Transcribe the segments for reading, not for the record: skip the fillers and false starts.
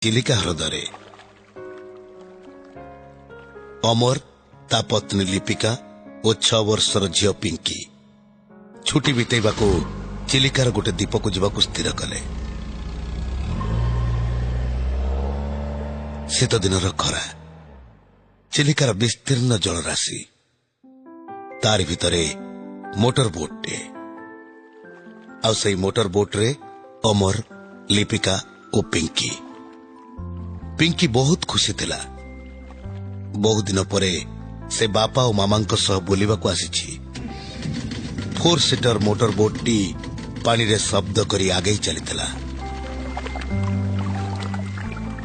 चिलिका ह्रदरे अमर ता पत्नी लिपिका और 6 वर्षर झील पिंकी छुट्टी बितेबाकू चिलिकार गोटे दीपक जावाकू स्थिर कले। शीत दिनर खरा चिलिकार विस्तीर्ण जलराशि तार भितरे मोटर बोटे आउ से मोटर बोट रे अमर लिपिका और पिंकी पिंकी बहुत खुशी थिला। बहुत दिन परे से बापा और मामा सह बुलिबाकू आसीछि। 4 सीटर मोटर बोट टी पानी रे शब्द करी आगे चलीथिला।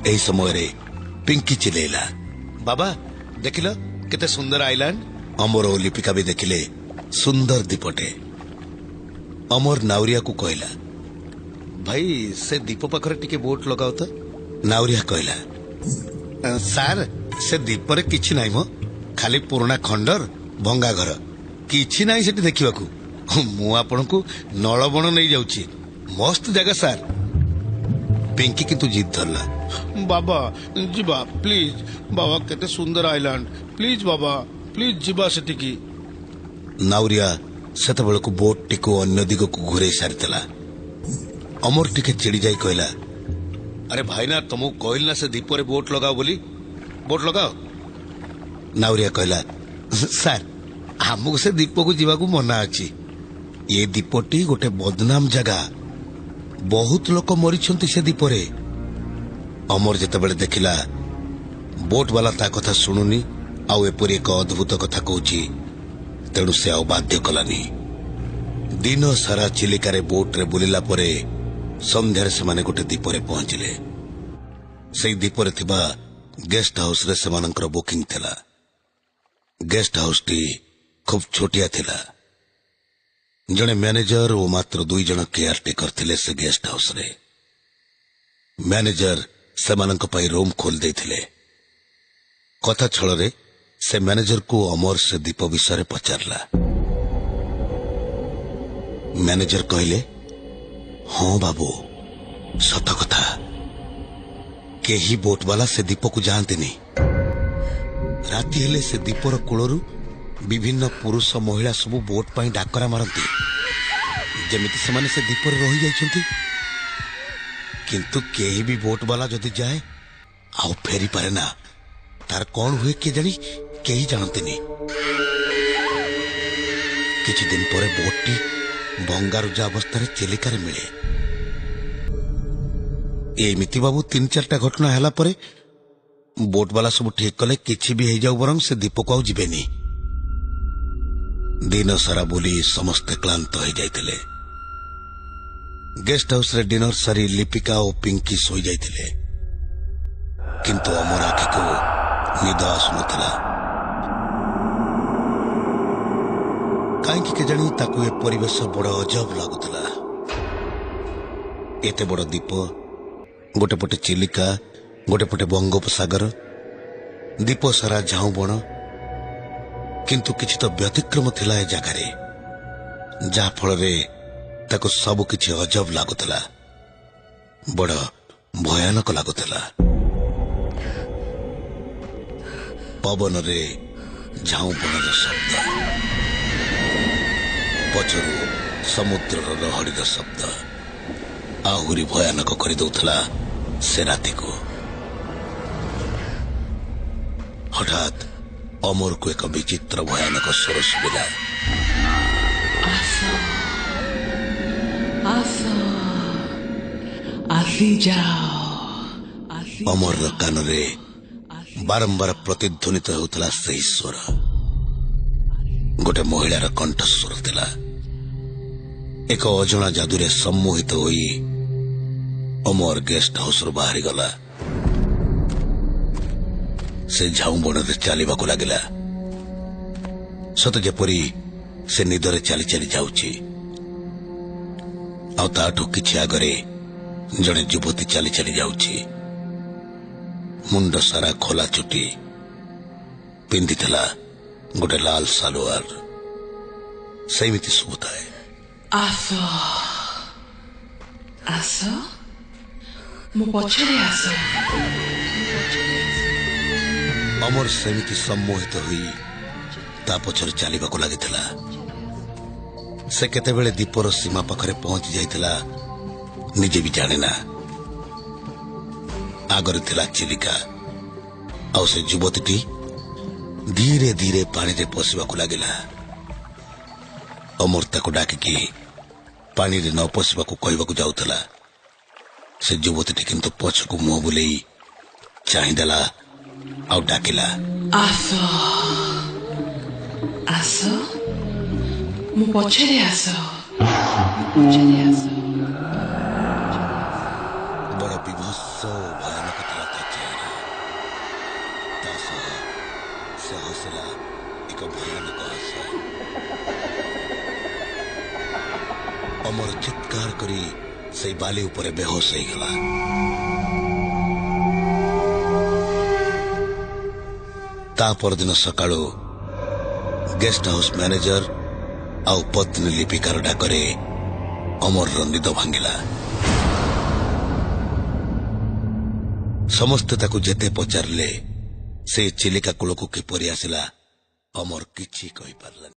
एही समय रे पिंकी चिलेला, बाबा देखिलो केते सुंदर आइलैंड। अमर और लिपिका भी देखिले सुंदर दीपटे। अमर नाउरिया को कहला, भाई से दीप पाखरे टिके बोट लगाओ तो। नाउरिया कहला, सार से दीपरे किछि नाइ मो, खाली पुराना खंडर भंगा घर किछि नाइ सेठी देखिबाकू। मु आपनकू नळबण नै जाउची, मस्त जगह सार। पिंकी किंतु जिद धरला, बाबा जीवा प्लीज, बाबा केते सुंदर आइलैंड, प्लीज बाबा प्लीज जीवा सेठी। नाउरिया सेते बेलकू बोट टिको अन्य दिग को घुरे सारितला। अमर टिके चिड़ी जाई कहला, अरे भाई ना तुमको कहल ना से दीपरे बोट लगाओ बोली, बोट लगाओ। नाउरिया कहला, सार हमको से दीप को जीवाकू मना अछि। ये दीपटी गोटे बदनाम जगह, बहुत लोक मरीछंती से दीपरे। अमर जेतेबेले देखिला बोट वाला ता कथा सुनुनी आउ एपरी एक अद्भुत कथा कहूची, तेणु से आउ बाध्य कलानी। दिन सारा चिलिकारे बोट रे बुलिला परे संध्यारे से गोटे दीपरे पहुंचले। से दीपरे थिबा गेस्ट हाउस रे सेमानंकर बुकिंग थिला। गेस्ट हाउस टी खूब छोटिया थिला। जने मैनेजर और मात्र 2 जन केयरटेकर थिले से गेस्ट हाउस रे। मैनेजर सेमानंक पई रूम खोल देथिले। कथा छଳରେ से मैनेजर को अमर से दीप विषय पचारला। मैनेजर कहले, हाँ बाबू सत कथा, केही बोट वाला से दीप को जानतेनी। राति हेले से दीपर कूलरू विभिन्न पुरुष महिला सब बोट पाई डाकरा मारती, जेमिति सेमाने से दीपर रही जाइछंती। किंतु केही भी बोट वाला जदि जाए आउ फेरी पारे ना, तार कौन हुए के जानी केही जानतेनी। किछि दिन परे बोटटी भंगारुजा अवस्था चिलिका रे मिले। एमिति बाबू 3-4टा घटना हैला परे बोट वाला सब ठीक कले किछि भी हे जाऊ बरम से दीपक आउ जिबेनी। दिन सारा बुली समस्त क्लांत हो जाइतिले। गेस्ट हाउस रे डिनर सारी लिपिका और पिंकी सोई जाइतिले, किंतु अमर आखि को निद आसुनथिला। काईकि के जानी ताकू ए परिवेश बड़ अजब लागुतला। एते बड़ दीप, गोटे पटे चिलिका, गोटे पटे बंगोपसागर, दीप सारा झाऊ बण, किंतु किछि तो व्यतिक्रम थिला ए जगारे, जा फल रे ताको सब किछि अजब लागुतला, बड़ भयानक लागुतला। पवन रे झाऊ बणर शब्द, पछरु समुद्रर लहड़ीर शब्द आहुरी भयानक कर दउथला से राति को। हठात अमर को एक विचित्र भयानक स्वर सुबिला, अमर कान रे बारंबार प्रतिध्वनित होता से स्वर गोटे महिलार कंठस्वर थिला। एक अजणा जादुरे सम्मोहित होई अमर गेस्ट हाउस रू बाहरी गला। से झाऊ बण चलवाक लगिला, सत जेपरी से निदरे चली चली जाउची। आठु किछि आगरे जड़े युवती चली चली जाउची। मुंड सारा खोला चुटी पिंधि गोटे लाल सालुआर, सेमिति सुबुताए। आस आस ମୋ ପଛରେ ଆସ। ଅମର ସେମିତି ସମ୍ମୋହିତ ହୋଇ ତା ପଛରେ ଚାଲିବାକୁ ଲାଗିଥିଲା। ସେ କେତେବେଳେ ଦୀପର ସୀମା ପାଖରେ ପହଞ୍ଚି ଯାଇଥିଲା ନିଜେ ବି ଜାଣେନା। ଆଗରେ ଥିଲା ଚିଲିକା, ଆଉ ସେ ଯୁବତୀଟି ଧୀରେ ଧୀରେ ପାଣିରେ ପଶିବାକୁ ଲାଗିଲା। ଅମର ତାକୁ ଡାକିକି ପାଣିରେ ନ ପଶିବାକୁ କହିବାକୁ ଯାଉଥିଲା। ସେ ଯୁବତୀଟି କିନ୍ତୁ ପଛକୁ ମୁହଁ ବୁଲେଇ ଚାହିଁଦେଲା ଆଉ ଡାକିଲା, ଆସ ଆସ, ମୋ ପଛରେ ଆସ। ବଡ଼ ବିଭତ୍ସ ଓ ଭୟାନକ ଥିଲା ତା ଚେହେରା। ତା ସହ ସେ ହସିଲା ଏକ ଭୟାନକ ହସ। ଅମର ଚିତ୍କାର କରି ସେଇ ବାଲି ଉପରେ ବେହୋସ ହେଇଗଲା। ତା ପରଦିନ ସକାଳୁ ଗେଷ୍ଟ ହାଉସ୍ ମ୍ୟାନେଜର ଆଉ ପତ୍ନୀ ଲିପିକାର ଡାକରେ ଅମରର ନିଦ ଭାଙ୍ଗିଲା। ସମସ୍ତେ ତାକୁ ଯେତେ ପଚାରିଲେ ସେ ଚିଲିକା କୂଳକୁ କିପରି ଆସିଲା, ଅମର କିଛି କହିପାରିଲାନି।